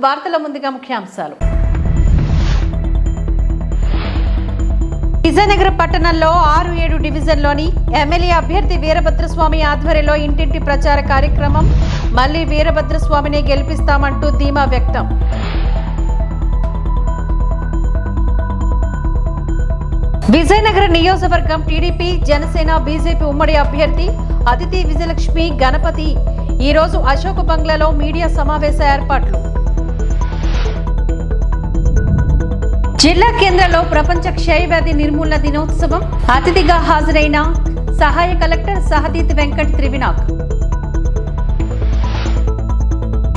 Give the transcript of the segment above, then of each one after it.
వార్తల ముందుగా ముఖ్యాంశాలు. విజయనగరం పట్టణంలో 6-7 డివిజన్లోని ఎమ్మెల్యే అభ్యర్థి వీరభద్రస్వామి ఆధ్వర్యంలో ఇంటింటి ప్రచార కార్యక్రమం. మళ్లీ వీరభద్రస్వామిని గెలిపిస్తామంటూ ధీమా వ్యక్తం. విజయనగరం నియోజకవర్గం టీడీపీ, జనసేన, బీజేపీ ఉమ్మడి అభ్యర్థి అతిథి విజయలక్ష్మి గణపతి ఈ రోజు అశోక్ బంగ్లాలో మీడియా సమావేశ ఏర్పాట్లు. జిల్లా కేంద్రంలో ప్రపంచ క్షయవ్యాధి నిర్మూలన దినోత్సవం. అతిథిగా హాజరైన సహాయ కలెక్టర్ సహదీత్ వెంకట్ త్రివినాగ్.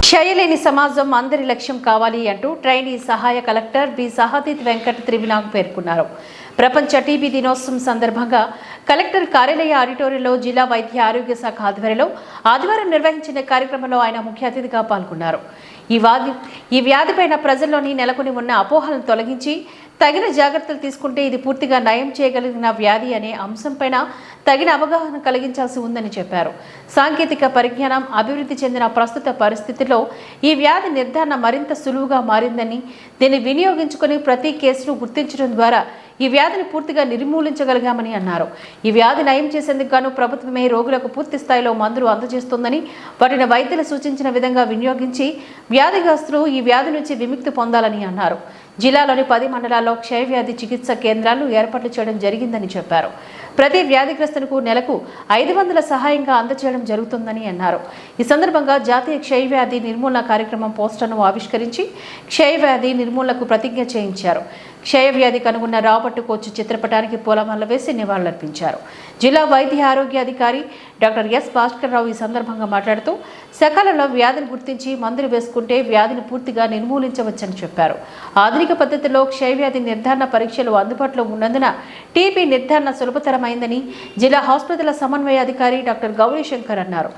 క్షయలేని సమాజం అందరి లక్ష్యం కావాలి అంటూ ట్రైనీ సహాయ కలెక్టర్ బి సహదీత్ వెంకట్ త్రివినాగ్ పేర్కొన్నారు. ప్రపంచ టీబీ దినోత్సవం సందర్భంగా కలెక్టర్ కార్యాలయ ఆడిటోరియంలో జిల్లా వైద్య ఆరోగ్య శాఖ ఆధ్వర్యంలో ఆదివారం నిర్వహించిన కార్యక్రమంలో ఆయన ముఖ్య అతిథిగా పాల్గొన్నారు. ఈ వ్యాధిపైన ప్రజల్లోని నెలకొని ఉన్న అపోహలను తొలగించి తగిన జాగ్రత్తలు తీసుకుంటే ఇది పూర్తిగా నయం చేయగలిగిన వ్యాధి అనే అంశంపైన తగిన అవగాహన కలిగించాల్సి ఉందని చెప్పారు. సాంకేతిక పరిజ్ఞానం అభివృద్ధి చెందిన ప్రస్తుత పరిస్థితుల్లో ఈ వ్యాధి నిర్ధారణ మరింత సులువుగా మారిందని, దీన్ని వినియోగించుకుని ప్రతి కేసును గుర్తించడం ద్వారా ఈ వ్యాధిని పూర్తిగా నిర్మూలించగలిగామని అన్నారు. ఈ వ్యాధి నయం చేసేందుకు గాను ప్రభుత్వమే రోగులకు పూర్తి స్థాయిలో మందులు అందజేస్తోందని, వాటిని వైద్యులు సూచించిన విధంగా వినియోగించి వ్యాధిగ్రస్తులు ఈ వ్యాధి నుంచి విముక్తి పొందాలని అన్నారు. జిల్లాలోని 10 మండలాల్లో క్షయవ్యాధి చికిత్స కేంద్రాలు ఏర్పాటు చేయడం జరిగిందని చెప్పారు. ప్రతి వ్యాధిగ్రస్తులకు నెలకు 500 సహాయంగా అందజేయడం జరుగుతుందని అన్నారు. ఈ సందర్భంగా జాతీయ క్షయవ్యాధి నిర్మూలన కార్యక్రమం పోస్టర్ను ఆవిష్కరించి క్షయవ్యాధి నిర్మూలనకు ప్రతిజ్ఞ చేయించారు. క్షయవ్యాధికి కనుగొన్న రాబర్ట్ కోచ్ చిత్రపటానికి పూలమాల వేసి నివాళులర్పించారు. జిల్లా వైద్య ఆరోగ్య అధికారి డాక్టర్ ఎస్ భాస్కర్ రావు ఈ సందర్భంగా మాట్లాడుతూ సకాలంలో వ్యాధిని గుర్తించి మందులు వేసుకుంటే వ్యాధిని పూర్తిగా నిర్మూలించవచ్చని చెప్పారు. ఆధునిక పద్ధతిలో క్షయవ్యాధి నిర్ధారణ పరీక్షలు అందుబాటులో ఉన్నందున టీబీ నిర్ధారణ సులభతరమైందని జిల్లా హాస్పిటల్ సమన్వయ అధికారి డాక్టర్ గౌరీ శంకర్ అన్నారు.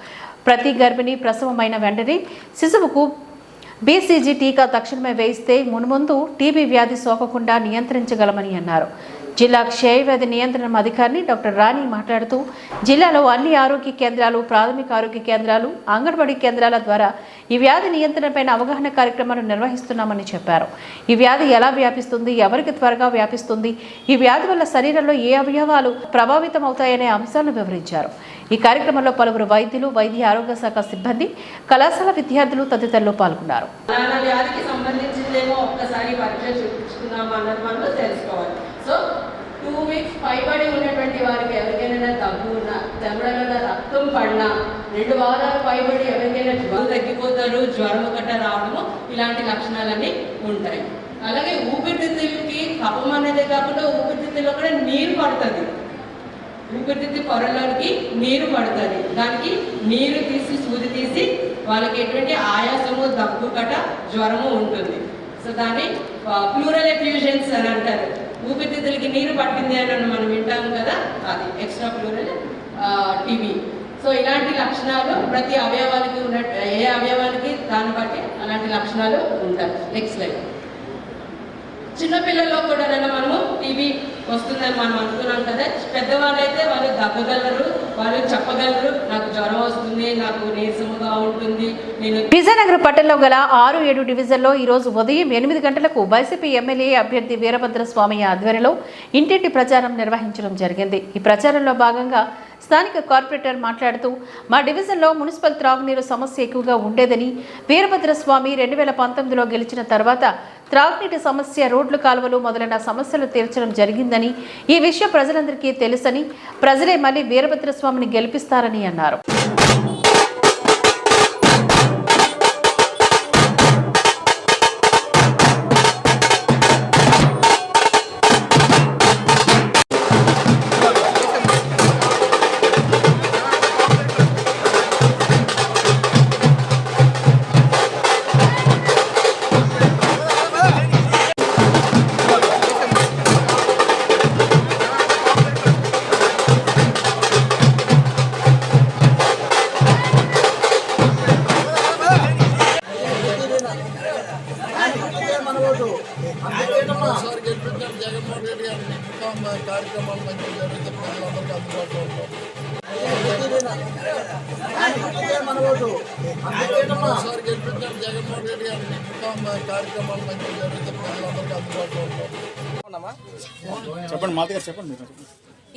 ప్రతి గర్భిణి ప్రసవమైన వెంటనే శిశువుకు బీసీజీ టీకా తక్షణమే వేయిస్తే మున్ముందు టీబీ వ్యాధి సోకకుండా నియంత్రించగలమని అన్నారు. జిల్లా క్షయవ్యాధి నియంత్రణ అధికారిని డాక్టర్ రాణి మాట్లాడుతూ జిల్లాలో అన్ని ఆరోగ్య కేంద్రాలు, ప్రాథమిక ఆరోగ్య కేంద్రాలు, అంగన్వాడీ కేంద్రాల ద్వారా ఈ వ్యాధి నియంత్రణపైన అవగాహన కార్యక్రమాలు నిర్వహిస్తున్నామని చెప్పారు. ఈ వ్యాధి ఎలా వ్యాపిస్తుంది, ఎవరికి త్వరగా వ్యాపిస్తుంది, ఈ వ్యాధి వల్ల శరీరంలో ఏ అవయవాలు ప్రభావితం అవుతాయనే అంశాలను వివరించారు. ఈ కార్యక్రమంలో పలువురు వైద్యులు, వైద్య ఆరోగ్య శాఖ సిబ్బంది, కళాశాల విద్యార్థులు తదితరులు పాల్గొన్నారు. సో 2 వీక్స్ పైబడి ఉన్నటువంటి వారికి ఎవరికైనా దగ్గు ఉన్నా, దెబ్బలలో రక్తం పడినా, 2 వారాలు పైబడి ఎవరికైనా జ్వరం తగ్గిపోతారు, జ్వరం గట్ట రావడము, ఇలాంటి లక్షణాలన్నీ ఉంటాయి. అలాగే ఊపిరితిత్తులకి కఫం అనేది కాకుండా ఊపిరితిత్తుల్లో కూడా నీరు పడుతుంది. ఊపిరితిత్తు పొరలోకి నీరు పడుతుంది. దానికి నీరు తీసి సూది తీసి వాళ్ళకి ఎటువంటి ఆయాసము, దగ్గు గట్ట జ్వరము ఉంటుంది. సో దాన్ని ప్లూరల్ ఎఫ్యూజన్స్ అని అంటారు. ఊపిరితిత్తులకి నీరు పట్టింది అని మనం వింటాం కదా, అది ఎక్స్ట్రా ప్లూరల్ టీబీ. సో ఇలాంటి లక్షణాలు ప్రతి అవయవానికి ఉన్నట్టు, ఏ అవయవానికి దాన్ని బట్టి అలాంటి లక్షణాలు ఉంటాయి. Next slide. చిన్నపిల్లల్లో కూడా మనము టీబీ వస్తుందని మనం అనుకున్నాం కదా. పెద్దవాళ్ళైతే వాళ్ళు దగ్గగలరు, వాళ్ళు చెప్పగలరు, నాకు జ్వరం వస్తుంది, నాకు నీరసముగా ఉంటుంది. విజయనగరం పట్టణంలో గల 6-7 డివిజన్లో ఈ రోజు ఉదయం 8 గంటలకు వైసీపీ ఎమ్మెల్యే అభ్యర్థి వీరభద్రస్వామి ఆధ్వర్యంలో ఇంటింటి ప్రచారం నిర్వహించడం జరిగింది. ఈ ప్రచారంలో భాగంగా స్థానిక కార్పొరేటర్ మాట్లాడుతూ మా డివిజన్లో మున్సిపల్ త్రాగునీరు సమస్య ఎక్కువగా ఉండేదని, వీరభద్రస్వామి 2019లో గెలిచిన తర్వాత త్రాగునీటి సమస్య, రోడ్లు, కాలువలు మొదలైన సమస్యలు తీర్చడం జరిగిందని, ఈ విషయం ప్రజలందరికీ తెలుసని, ప్రజలే మళ్లీ వీరభద్రస్వామిని గెలిపిస్తారని అన్నారు. జగన్మోహన్ రెడ్డి గారి కార్యక్రమాలు మంచిగా జరుగుతున్న ప్రజలందరికీ అందుబాటులో ఉంటాం. మన ఓటు ఒకసారి గెలిపించారు జగన్మోహన్ రెడ్డి గారు. ఇంకా కార్యక్రమాలు మంచిగా జరుగుతాయి, ప్రజలందరికీ అందుబాటులో ఉంటారు. చెప్పండి మాత గారు చెప్పండి మీరు.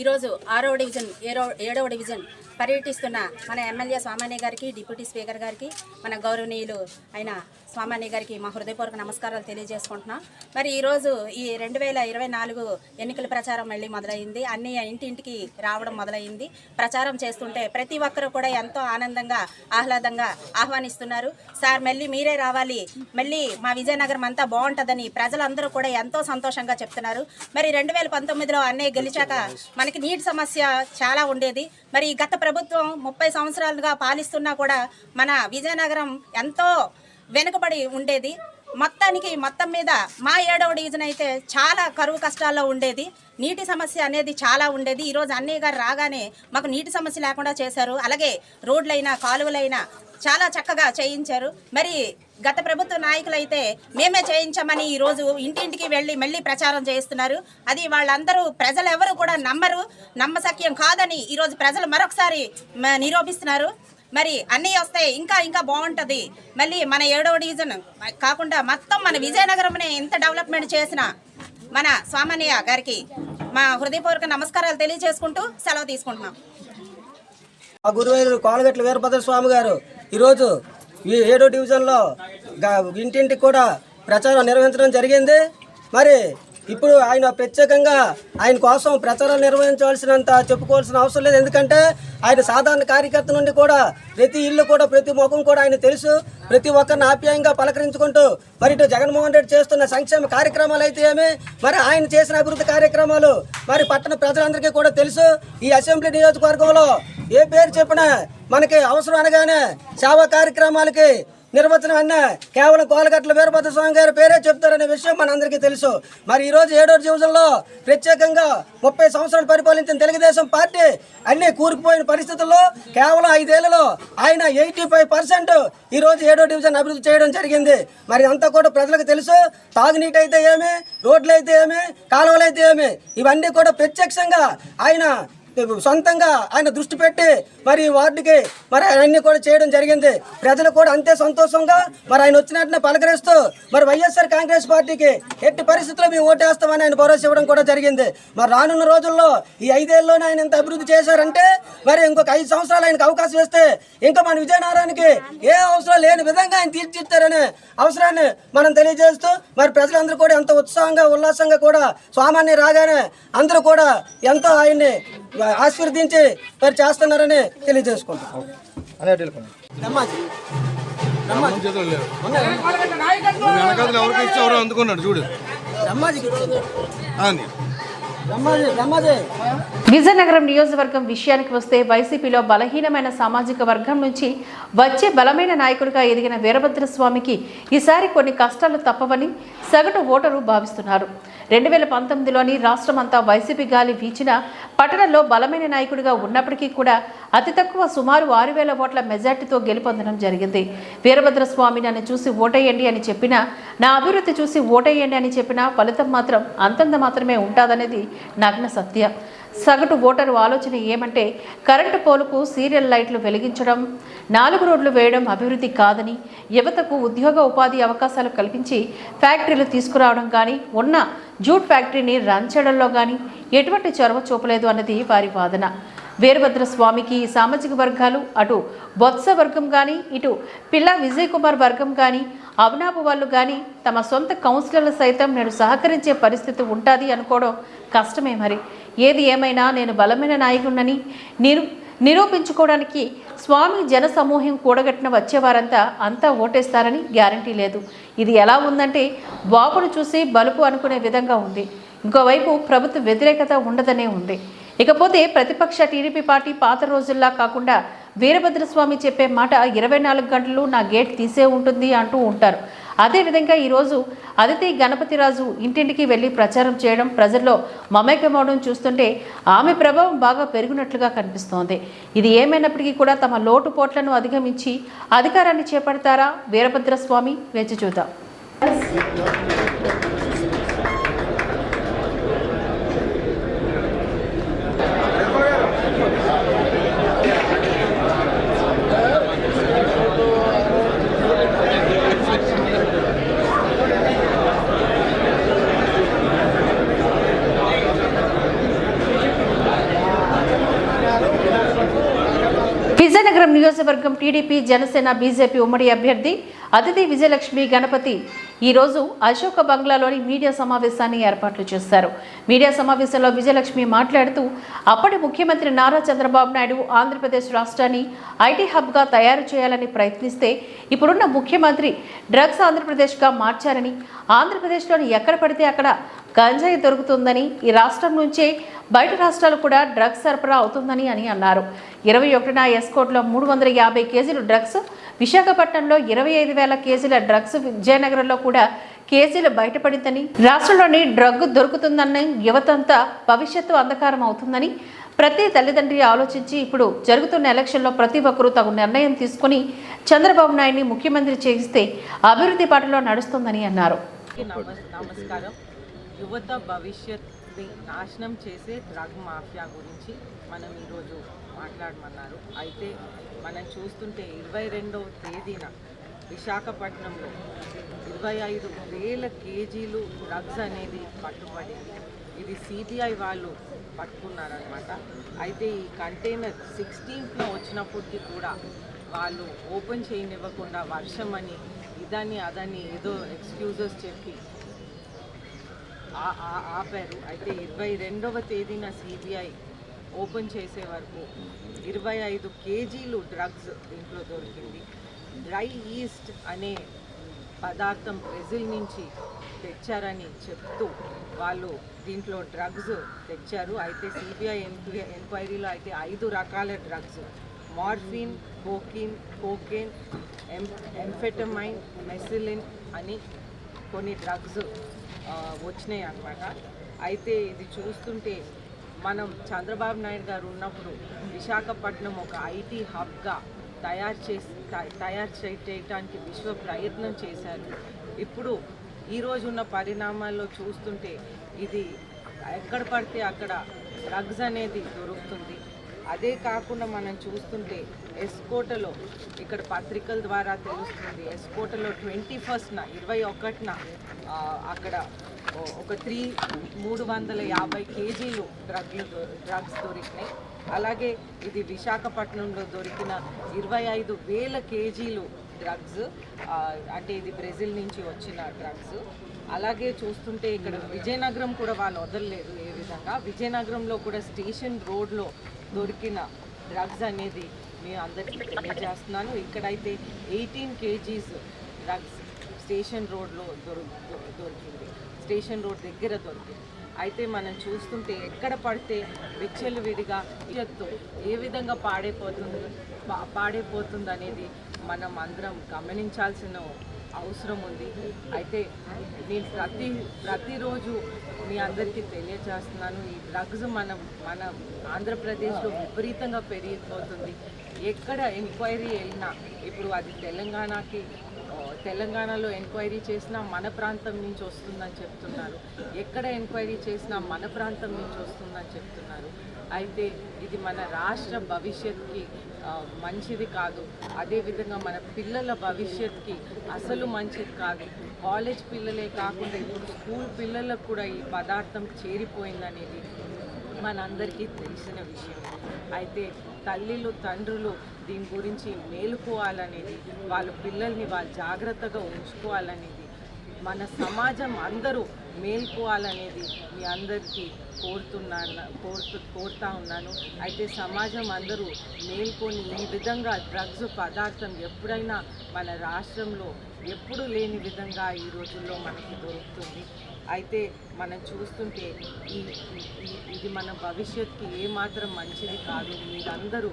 ఈరోజు 6వ డివిజన్ 7వ డివిజన్ పర్యటిస్తున్న మన ఎమ్మెల్యే స్వామాన్య గారికి, డిప్యూటీ స్పీకర్ గారికి, మన గౌరవనీయులు అయిన స్వామాన్య గారికి మా హృదయపూర్వక నమస్కారాలు తెలియజేసుకుంటున్నాం. మరి ఈరోజు ఈ 2024 ఎన్నికల ప్రచారం మళ్ళీ మొదలైంది. అన్ని ఇంటింటికి రావడం మొదలైంది. ప్రచారం చేస్తుంటే ప్రతి ఒక్కరు కూడా ఎంతో ఆనందంగా ఆహ్లాదంగా ఆహ్వానిస్తున్నారు. సార్ మళ్ళీ మీరే రావాలి, మళ్ళీ మా విజయనగరం అంతా బాగుంటుందని ప్రజలందరూ కూడా ఎంతో సంతోషంగా చెప్తున్నారు. మరి 2019లో అన్నయ్య గెలిచాక మనకి నీటి సమస్య చాలా ఉండేది. మరి గత ప్రభుత్వం 30 సంవత్సరాలుగా పాలిస్తున్నా కూడా మన విజయనగరం ఎంతో వెనుకబడి ఉండేది. మొత్తం మీద మా 7వ డివిజన్ అయితే చాలా కరువు కష్టాల్లో ఉండేది. నీటి సమస్య అనేది చాలా ఉండేది. ఈరోజు అన్నయ్య గారు రాగానే మాకు నీటి సమస్య లేకుండా చేశారు. అలాగే రోడ్లైనా కాలువలైనా చాలా చక్కగా చేయించారు. మరి గత ప్రభుత్వ నాయకులైతే మేమే చేయించామని ఈరోజు ఇంటింటికి వెళ్ళి మళ్ళీ ప్రచారం చేస్తున్నారు. అది వాళ్ళందరూ ప్రజలు ఎవరు కూడా నమ్మశక్యం కాదని ఈరోజు ప్రజలు మరొకసారి నిరూపిస్తున్నారు. మరి అన్నీ వస్తే ఇంకా బాగుంటుంది. మళ్ళీ మన 7వ డివిజన్ కాకుండా మొత్తం మన విజయనగరంని ఎంత డెవలప్మెంట్ చేసిన మన స్వామన్నయ్య గారికి మా హృదయపూర్వక నమస్కారాలు తెలియజేసుకుంటూ సెలవు తీసుకుంటున్నాం. మా గురువైన కోలగట్ల వీరభద్ర స్వామి గారు ఈరోజు ఈ 7వ డివిజన్లో ఇంటింటికి కూడా ప్రచారం నిర్వహించడం జరిగింది. మరి ఇప్పుడు ఆయన ప్రత్యేకంగా ఆయన కోసం ప్రచారం నిర్వహించవలసినంత చెప్పుకోవాల్సిన అవసరం లేదు. ఎందుకంటే ఆయన సాధారణ కార్యకర్త నుండి కూడా ప్రతి ఇల్లు కూడా ప్రతి ముఖం కూడా ఆయన తెలుసు. ప్రతి ఒక్కరిని ఆప్యాయంగా పలకరించుకుంటూ మరి ఇటు జగన్మోహన్ రెడ్డి చేస్తున్న సంక్షేమ కార్యక్రమాలు అయితే ఏమి, మరి ఆయన చేసిన అభివృద్ధి కార్యక్రమాలు మరి పట్టణ ప్రజలందరికీ కూడా తెలుసు. ఈ అసెంబ్లీ నియోజకవర్గంలో ఏ పేరు చెప్పినా మనకి అవసరం అనగానే సేవా కార్యక్రమాలకి నిర్వచనం అన్న కేవలం కోలగట్ల వీరభద్ర స్వామి గారి పేరే చెప్తారనే విషయం మనందరికీ తెలుసు. మరి ఈరోజు 7వ డివిజన్లో ప్రత్యేకంగా 30 సంవత్సరాలు పరిపాలించిన తెలుగుదేశం పార్టీ అన్ని కూరుకుపోయిన పరిస్థితుల్లో కేవలం 5 ఏళ్లలో ఆయన 85% ఈరోజు 7వ డివిజన్ అభివృద్ధి చేయడం జరిగింది. మరి అంతా కూడా ప్రజలకు తెలుసు. తాగునీటి అయితే ఏమి, రోడ్లు అయితే ఏమి, కాలువలు అయితే ఏమి, ఇవన్నీ కూడా ప్రత్యక్షంగా ఆయన సొంతంగా ఆయన దృష్టి పెట్టి మరి వార్డుకి మరి అన్ని కూడా చేయడం జరిగింది. ప్రజలు కూడా అంతే సంతోషంగా మరి ఆయన వచ్చినట్టునే పలకరిస్తూ మరి వైఎస్ఆర్ కాంగ్రెస్ పార్టీకి ఎట్టి పరిస్థితుల్లో మేము ఓటేస్తామని ఆయన భరోసా ఇవ్వడం కూడా జరిగింది. మరి రానున్న రోజుల్లో ఈ 5 ఏళ్ళలోనే ఆయన ఎంత అభివృద్ధి చేశారంటే మరి ఇంకొక 5 సంవత్సరాలు ఆయనకు అవకాశం ఇస్తే ఇంకా మన విజయనగరానికి ఏ అవసరం లేని విధంగా ఆయన తీర్చిదిద్దారనే అవసరాన్ని మనం తెలియజేస్తూ మరి ప్రజలందరూ కూడా ఎంతో ఉత్సాహంగా ఉల్లాసంగా కూడా స్వామాన్ని రాగానే అందరూ కూడా ఎంతో ఆయన్ని ఆశీర్వదించి మరి చేస్తున్నారని తెలియజేసుకుంటాం. అందుకున్నాడు చూడు. విజయనగరం నియోజకవర్గం విషయానికి వస్తే వైసీపీలో బలహీనమైన సామాజిక వర్గం నుంచి వచ్చే బలమైన నాయకుడిగా ఎదిగిన వీరభద్రస్వామికి ఈసారి కొన్ని కష్టాలు తప్పవని సగటు ఓటరు భావిస్తున్నారు. 2019లోని రాష్ట్రమంతా వైసీపీ గాలి వీచిన పట్టణంలో బలమైన నాయకుడిగా ఉన్నప్పటికీ కూడా అతి తక్కువ సుమారు 6,000 ఓట్ల మెజార్టీతో గెలుపొందడం జరిగింది. వీరభద్రస్వామి నన్ను చూసి ఓటేయండి అని చెప్పినా, నా అభివృద్ధి చూసి ఓటేయండి అని చెప్పినా ఫలితం మాత్రం అంతంత మాత్రమే ఉంటుందనేది నగ్న సత్యం. సగటు ఓటరు ఆలోచన ఏమంటే కరెంటు పోలుకు సీరియల్ లైట్లు వెలిగించడం, 4 రోడ్లు వేయడం అభివృద్ధి కాదని, యువతకు ఉద్యోగ ఉపాధి అవకాశాలు కల్పించి ఫ్యాక్టరీలు తీసుకురావడం కానీ, ఉన్న జూట్ ఫ్యాక్టరీని రన్ చేయడంలో కానీ ఎటువంటి చొరవ చూపలేదు అన్నది వారి వాదన. వీరభద్రస్వామికి ఈ సామాజిక వర్గాలు అటు బొత్స వర్గం కానీ, ఇటు పిల్ల విజయ్ కుమార్ వర్గం కానీ, అవినాపు వాళ్ళు కానీ తమ సొంత కౌన్సిలర్లు సైతం నేను సహకరించే పరిస్థితి ఉంటుంది అనుకోవడం కష్టమే. మరి ఏది ఏమైనా నేను బలమైన నాయకుడినని నిరూపించుకోవడానికి స్వామి జన సమూహం కూడగట్టిన వచ్చేవారంతా అంతా ఓటేస్తారని గ్యారంటీ లేదు. ఇది ఎలా ఉందంటే బాబును చూసి బలుపు అనుకునే విధంగా ఉంది. ఇంకోవైపు ప్రభుత్వ వ్యతిరేకత ఉండదనే ఉంది. ఇకపోతే ప్రతిపక్ష టీడీపీ పార్టీ పాత రోజుల్లా కాకుండా వీరభద్రస్వామి చెప్పే మాట 24 గంటలు నా గేట్ తీసే ఉంటుంది అంటూ ఉంటారు. అదేవిధంగా ఈరోజు అదితి గణపతిరాజు ఇంటింటికి వెళ్ళి ప్రచారం చేయడం, ప్రజల్లో మమేకమవడం చూస్తుంటే ఆమె ప్రభావం బాగా పెరిగినట్లుగా కనిపిస్తోంది. ఇది ఏమైనప్పటికీ కూడా తమ లోటుపోట్లను అధిగమించి అధికారాన్ని చేపడతారా వీరభద్రస్వామి? వేచి చూద్దాం. నియోజకవర్గం టీడీపీ జనసేన బీజేపీ ఉమ్మడి అభ్యర్థి అతిథి విజయలక్ష్మి గణపతి ఈరోజు అశోక బంగ్లాలోని మీడియా సమావేశాన్ని ఏర్పాట్లు చేశారు. మీడియా సమావేశంలో విజయలక్ష్మి మాట్లాడుతూ అప్పటి ముఖ్యమంత్రి నారా చంద్రబాబు నాయుడు ఆంధ్రప్రదేశ్ రాష్ట్రాన్ని ఐటీ హబ్గా తయారు చేయాలని ప్రయత్నిస్తే ఇప్పుడున్న ముఖ్యమంత్రి డ్రగ్స్ ఆంధ్రప్రదేశ్గా మార్చారని, ఆంధ్రప్రదేశ్లోని ఎక్కడ పడితే అక్కడ గంజాయి దొరుకుతుందని, ఈ రాష్ట్రం నుంచే బయట రాష్ట్రాలు కూడా డ్రగ్స్ సరఫరా అవుతుందని అన్నారు. 21న ఎస్కోట్లో 350 కేజీలు డ్రగ్స్, విశాఖపట్నంలో 25,000 కేజీల డ్రగ్స్, విజయనగరంలో కూడా కేజీలు బయటపడిందని, రాష్ట్రంలోని డ్రగ్ దొరుకుతుందని యువతంతా భవిష్యత్తు అంధకారం అవుతుందని, ప్రతి తల్లిదండ్రి ఆలోచించి ఇప్పుడు జరుగుతున్న ఎలక్షన్లో ప్రతి ఒక్కరూ తగు నిర్ణయం తీసుకుని చంద్రబాబు నాయుడిని ముఖ్యమంత్రి చేయిస్తే అభివృద్ధి బాటలో నడుస్తుందని అన్నారు. నమస్కారం. యువత భవిష్యత్తుని నాశనం చేసే డ్రగ్ మాఫియా గురించి మనం ఈరోజు మాట్లాడమన్నారు. అయితే మనం చూస్తుంటే 22వ తేదీన విశాఖపట్నంలో 25,000 కేజీలు డ్రగ్స్ అనేది పట్టుబడింది. ఇది సిబిఐ వాళ్ళు పట్టుకున్నారనమాట. అయితే ఈ కంటైనర్ 16th వచ్చినప్పటికీ కూడా వాళ్ళు ఓపెన్ చేయనివ్వకుండా వర్షం అని ఇదని అదని ఏదో ఎక్స్క్యూజెస్ చెప్పి ఆపారు. అయితే 22వ తేదీన సిబిఐ ఓపెన్ చేసే వరకు 25 కేజీలు డ్రగ్స్ దీంట్లో దొరికింది. డ్రై ఈస్ట్ అనే పదార్థం బ్రెజిల్ నుంచి తెచ్చారని చెప్తూ వాళ్ళు దీంట్లో డ్రగ్స్ తెచ్చారు. అయితే సిబిఐ ఎంక్వైరీలో అయితే 5 రకాల డ్రగ్స్, మార్ఫిన్, కోకేన్, ఎంఫెటమైన్, మెసిలిన్ అని కొన్ని డ్రగ్స్ వచ్చినాయి అన్నమాట. అయితే ఇది చూస్తుంటే మనం చంద్రబాబు నాయుడు గారు ఉన్నప్పుడు విశాఖపట్నం ఒక ఐటీ హబ్గా తయారు చేయడానికి విశ్వ ప్రయత్నం చేశారు. ఇప్పుడు ఈరోజు ఉన్న పరిణామాల్లో చూస్తుంటే ఇది ఎక్కడ పడితే అక్కడ డ్రగ్స్ అనేది దొరుకుతుంది. అదే కాకుండా మనం చూస్తుంటే ఎస్కోటలో ఇక్కడ పత్రికల ద్వారా తెలుస్తుంది, ఎస్కోటలో 21న అక్కడ ఒక 350 కేజీలు డ్రగ్స్ దొరికినాయి. అలాగే ఇది విశాఖపట్నంలో దొరికిన 25,000 కేజీలు డ్రగ్స్, అంటే ఇది బ్రెజిల్ నుంచి వచ్చిన డ్రగ్స్. అలాగే చూస్తుంటే ఇక్కడ విజయనగరం కూడా వాళ్ళు వదలలేదు. ఏ విధంగా విజయనగరంలో కూడా స్టేషన్ రోడ్లో దొరికిన డ్రగ్స్ అనేది మేము అందరికీ తెలియజేస్తున్నాను. ఇక్కడైతే 18 కేజీస్ డ్రగ్స్ స్టేషన్ రోడ్లో దొరికింది, స్టేషన్ రోడ్ దగ్గర దొరికింది. అయితే మనం చూస్తుంటే ఎక్కడ పడితే విచ్చలవిడిగా ఏ విధంగా పాడైపోతుంది అనేది మనం అందరం గమనించాల్సిన అవసరం ఉంది. అయితే నేను ప్రతిరోజు మీ అందరికీ తెలియజేస్తున్నాను, ఈ డ్రగ్స్ మన ఆంధ్రప్రదేశ్లో విపరీతంగా పెరిగిపోతుంది. ఎక్కడ ఎంక్వైరీ వెళ్ళినా ఇప్పుడు అది తెలంగాణలో ఎంక్వైరీ చేసినా మన ప్రాంతం నుంచి వస్తుందని చెప్తున్నారు, ఎక్కడ ఎంక్వైరీ చేసినా మన ప్రాంతం నుంచి వస్తుందని చెప్తున్నారు. అయితే ఇది మన రాష్ట్ర భవిష్యత్తుకి మంచిది కాదు. అదేవిధంగా మన పిల్లల భవిష్యత్తుకి అసలు మంచిది కాదు. కాలేజ్ పిల్లలే కాకుండా ఇప్పుడు స్కూల్ పిల్లలకు కూడా ఈ పదార్థం చేరిపోయిందనేది మనందరికీ తెలిసిన విషయం. అయితే తల్లులు తండ్రులు దీని గురించి మేలుకోవాలనేది, వాళ్ళ పిల్లల్ని వాళ్ళు జాగ్రత్తగా ఉంచుకోవాలనేది, మన సమాజం అందరూ మేల్కోవాలనేది మీ అందరికీ కోరుతా ఉన్నాను. అయితే సమాజం అందరూ మేల్కొని ఈ విధంగా డ్రగ్స్ పదార్థం ఎప్పుడైనా మన రాష్ట్రంలో ఎప్పుడు లేని విధంగా ఈ రోజుల్లో మనకి దొరుకుతుంది. అయితే మనం చూస్తుంటే ఇది మన భవిష్యత్తుకి ఏమాత్రం మంచిది కాదు. మీరందరూ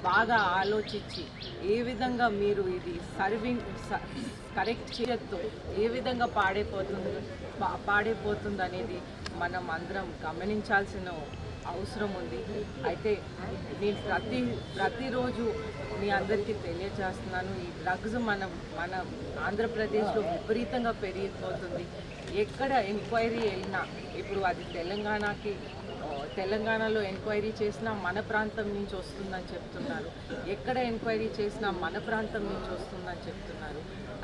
బాగా ఆలోచించి ఏ విధంగా మీరు ఇది కరెక్ట్ చేయొద్దు, ఏ విధంగా పాడైపోతుంది అనేది మనం అందరం గమనించాల్సిన అవసరం ఉంది. అయితే నేను ప్రతిరోజు మీ అందరికీ తెలియజేస్తున్నాను, ఈ డ్రగ్స్ మన ఆంధ్రప్రదేశ్లో విపరీతంగా పెరిగిపోతుంది. ఎక్కడ ఎంక్వైరీ వెళ్ళినా ఇప్పుడు అది తెలంగాణలో ఎంక్వైరీ చేసినా మన ప్రాంతం నుంచి వస్తుందని చెప్తున్నారు, ఎక్కడ ఎంక్వైరీ చేసినా మన ప్రాంతం నుంచి వస్తుందని చెప్తున్నారు.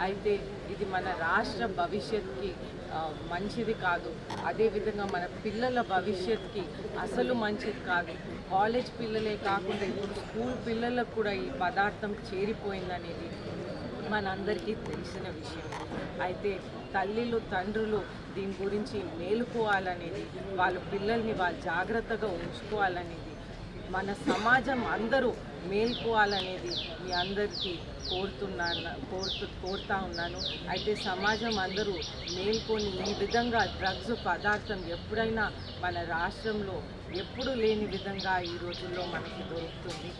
అయితే ఇది మన రాష్ట్ర భవిష్యత్తుకి మంచిది కాదు. అదేవిధంగా మన పిల్లల భవిష్యత్తుకి అసలు మంచిది కాదు. కాలేజ్ పిల్లలే కాకుండా ఇప్పుడు స్కూల్ పిల్లలకు కూడా ఈ పదార్థం చేరిపోయిందనేది మనందరికీ తెలిసిన విషయం. అయితే తల్లిలు తండ్రులు దీని గురించి మేలుకోవాలనేది, వాళ్ళ పిల్లల్ని వాళ్ళు జాగ్రత్తగా ఉంచుకోవాలనేది, మన సమాజం అందరూ మేల్కోవాలనేది మీ అందరికీ కోరుతా ఉన్నాను. అయితే సమాజం అందరూ మేల్కొని ఈ విధంగా డ్రగ్స్ పదార్థం ఎప్పుడైనా మన రాష్ట్రంలో ఎప్పుడు లేని విధంగా ఈ రోజుల్లో మనకి దొరుకుతుంది.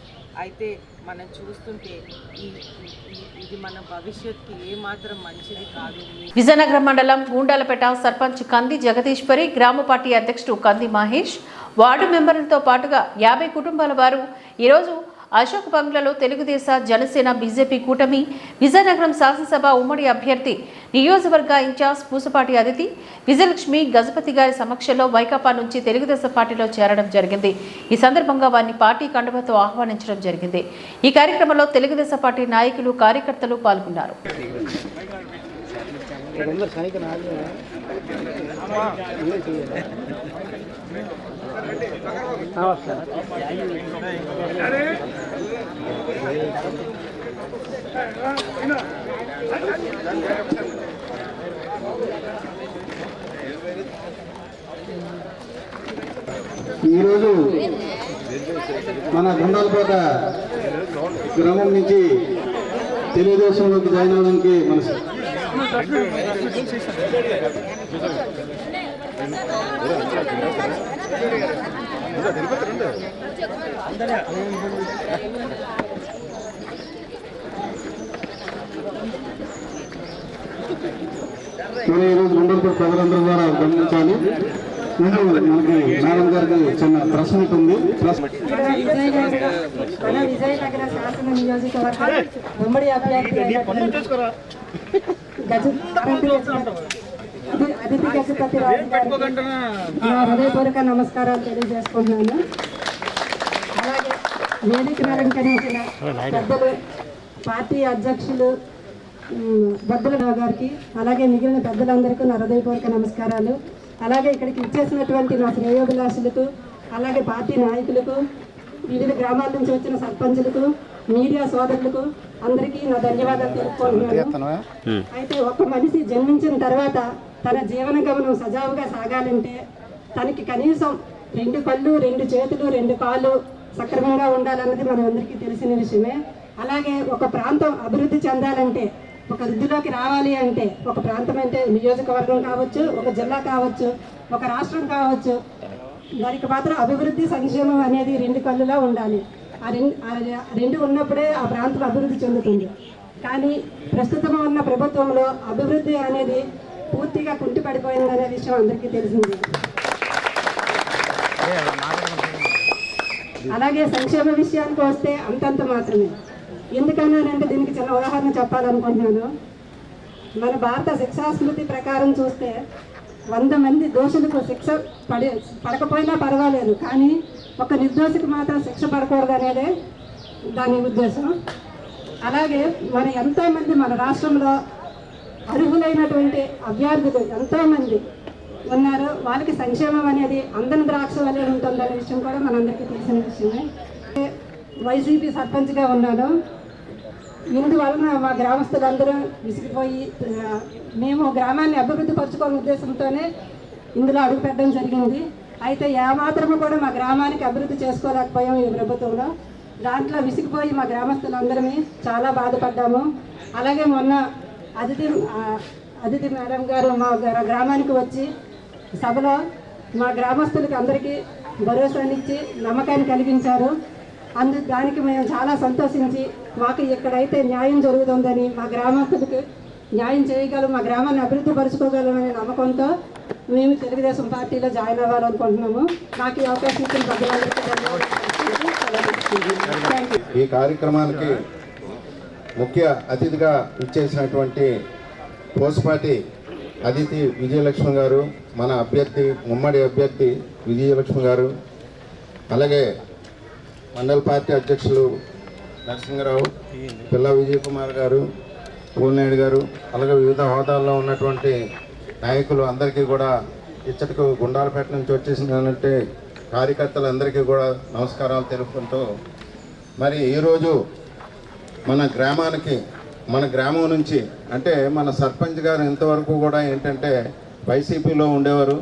అయితే మనం చూస్తుంటే ఇది మన భవిష్యత్తుకి ఏమాత్రం మంచిది కాదు. విజయనగరం మండలం గూండాలపేట సర్పంచ్ కంది జగదీశ్వరి, గ్రామ పార్టీ అధ్యక్షుడు కంది మహేష్, వార్డు మెంబర్లతో పాటుగా 50 కుటుంబాల వారు ఈరోజు అశోక్ బంగ్లాలో తెలుగుదేశ జనసేన బీజేపీ కూటమి విజయనగరం శాసనసభ ఉమ్మడి అభ్యర్థి నియోజకవర్గ ఇన్ఛార్జ్ పూసపాటి అదితి విజయలక్ష్మి గజపతి గారి సమక్షంలో వైకాపా నుంచి తెలుగుదేశం పార్టీలో చేరడం జరిగింది. ఈ సందర్భంగా వారిని పార్టీ కండువతో ఆహ్వానించడం జరిగింది. ఈ కార్యక్రమంలో తెలుగుదేశం పార్టీ నాయకులు, కార్యకర్తలు పాల్గొన్నారు. ఈరోజు మన గుండాలపేట గ్రామం నుంచి తెలుగుదేశంలోకి జాయిన్ అవడానికి మన ఈరోజు గుండాలపేట ప్రజలందరూ ద్వారా గమనించాలి. మనకి మేడం గారికి చిన్న ప్రెస్ మీట్ ఉంది. మన విజయనగర శాసన నియోజకవర్గం ఉమ్మడి అభ్యర్థి అదితి గజపతి రాజు గారికి నా హృదయపూర్వక నమస్కారాలు తెలియజేసుకుంటున్నాను. అలాగే వేదిక అలంకరించిన పెద్దలు, పార్టీ అధ్యక్షులు బద్దలరావు గారికి, అలాగే మిగిలిన పెద్దలందరికీ నా హృదయపూర్వక నమస్కారాలు. అలాగే ఇక్కడికి ఇచ్చేసినటువంటి నా శ్రేయోభిలాషులకు, అలాగే పార్టీ నాయకులకు, వివిధ గ్రామాల నుంచి వచ్చిన సర్పంచులకు, మీడియా సోదరులకు అందరికీ నా ధన్యవాదాలు తెలుపుకుంటున్నాను. అయితే ఒక మనిషి జన్మించిన తర్వాత తన జీవన గమనం సజావుగా సాగాలంటే తనకి కనీసం 2 కళ్ళు, 2 చేతులు, 2 కాళ్ళు సక్రమంగా ఉండాలన్నది మన అందరికీ తెలిసిన విషయమే. అలాగే ఒక ప్రాంతం అభివృద్ధి చెందాలంటే, ఒక వృద్ధిలోకి రావాలి అంటే, ఒక ప్రాంతం అంటే నియోజకవర్గం కావచ్చు, ఒక జిల్లా కావచ్చు, ఒక రాష్ట్రం కావచ్చు, దానికి మాత్రం అభివృద్ధి, సంక్షేమం అనేది 2 కళ్ళులా ఉండాలి. ఆ రెండు ఉన్నప్పుడే ఆ ప్రాంతం అభివృద్ధి చెందుతుంది. కానీ ప్రస్తుతం ఉన్న ప్రభుత్వంలో అభివృద్ధి అనేది పూర్తిగా కుంటిపడిపోయిందనే విషయం అందరికీ తెలిసింది. అలాగే సంక్షేమ విషయానికి వస్తే అంతంత మాత్రమే. ఎందుకన్నానంటే దీనికి చిన్న ఉదాహరణ చెప్పాలనుకుంటున్నాను. మన భారత శిక్షాస్మృతి ప్రకారం చూస్తే 100 మంది దోషులకు శిక్ష పడకపోయినా పర్వాలేదు, కానీ ఒక నిర్దోషికి మాత్రం శిక్ష పడకూడదు అనేదే దాని ఉద్దేశం. అలాగే ఎంతోమంది మన రాష్ట్రంలో అర్హులైనటువంటి అభ్యర్థులు ఎంతోమంది ఉన్నారు. వాళ్ళకి సంక్షేమం అనేది అందని ద్రాక్ష వల్లే ఉంటుందనే విషయం కూడా మనందరికీ తెలిసిన విషయమే. వైసీపీ సర్పంచ్గా ఉన్నాను. ఇందువలన మా గ్రామస్తులందరూ విసిగిపోయి మేము గ్రామాన్ని అభివృద్ధి పరచుకోవాలనే ఉద్దేశంతోనే ఇందులో అడుగుపెట్టడం జరిగింది. అయితే ఏమాత్రము కూడా మా గ్రామానికి అభివృద్ధి చేసుకోలేకపోయాము ఈ ప్రభుత్వంలో. దాంట్లో విసిగిపోయి మా గ్రామస్తులందరమే చాలా బాధపడ్డాము. అలాగే మొన్న అదితి మేడం గారు మా గ్రామానికి వచ్చి సభలో మా గ్రామస్తులకి అందరికీ భరోసానిచ్చి నమ్మకాన్ని కలిగించారు. దానికి మేము చాలా సంతోషించి మాకు ఎక్కడైతే న్యాయం జరుగుతుందని, మా గ్రామస్తులకు న్యాయం చేయగలం, మా గ్రామాన్ని అభివృద్ధి పరుచుకోగలమనే నమ్మకంతో మేము తెలుగుదేశం పార్టీలో జాయిన్ అవ్వాలనుకుంటున్నాము. నాకు ఈ అవకాశం ఇచ్చిన ఈ కార్యక్రమానికి ముఖ్య అతిథిగా ఇచ్చేసినటువంటి పూసపాటి అదితి విజయలక్ష్మి గారు, మన అభ్యర్థి ఉమ్మడి అభ్యర్థి విజయలక్ష్మి గారు, అలాగే మండల పార్టీ అధ్యక్షులు నరసింహరావు, పిల్ల విజయకుమార్ గారు, పూలనాయుడు గారు, అలాగే వివిధ హోదాల్లో ఉన్నటువంటి నాయకులు అందరికీ కూడా ఇచ్చటికి గుండాలపేట నుంచి వచ్చేసినటువంటి కార్యకర్తలందరికీ కూడా నమస్కారాలు తెలుపుకుంటూ, మరి ఈరోజు మన గ్రామం నుంచి అంటే మన సర్పంచ్ గారు ఇంతవరకు కూడా ఏంటంటే వైసీపీలో ఉండేవారు.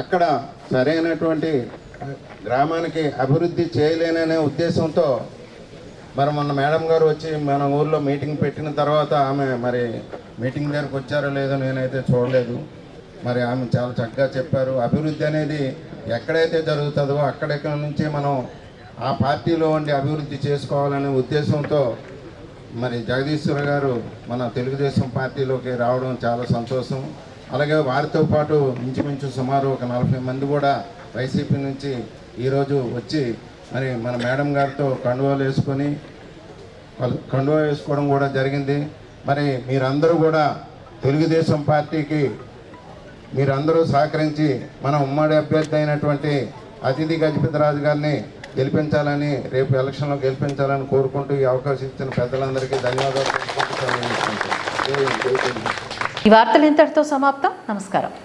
అక్కడ సరైనటువంటి గ్రామానికి అభివృద్ధి చేయలేననే ఉద్దేశంతో మరి మొన్న మేడం గారు వచ్చి మన ఊర్లో మీటింగ్ పెట్టిన తర్వాత ఆమె మరి మీటింగ్ దగ్గరకు వచ్చారో లేదో నేనైతే చూడలేదు. మరి ఆమె చాలా చక్కగా చెప్పారు. అభివృద్ధి అనేది ఎక్కడైతే జరుగుతుందో అక్కడెక్కడ నుంచే మనం ఆ పార్టీలో ఉండి అభివృద్ధి చేసుకోవాలనే ఉద్దేశంతో మరి జగదీశ్వర గారు మన తెలుగుదేశం పార్టీలోకి రావడం చాలా సంతోషం. అలాగే వారితో పాటు ఇంచుమించు సుమారు ఒక 40 మంది కూడా వైసీపీ నుంచి ఈరోజు వచ్చి మరి మన మేడం గారితో కండువా వేసుకోవడం కూడా జరిగింది. మరి మీరందరూ కూడా తెలుగుదేశం పార్టీకి మీరందరూ సహకరించి మన ఉమ్మడి అభ్యర్థి అయినటువంటి అతిథి గజపతిరాజు గారిని గెలిపించాలని, రేపు ఎలక్షన్లో గెలిపించాలని కోరుకుంటూ ఈ అవకాశం ఇచ్చిన పెద్దలందరికీ ధన్యవాదాలు తెలుపుకుంటూ ఈ వార్తలు ఇంతటితో సమాప్తం. నమస్కారం.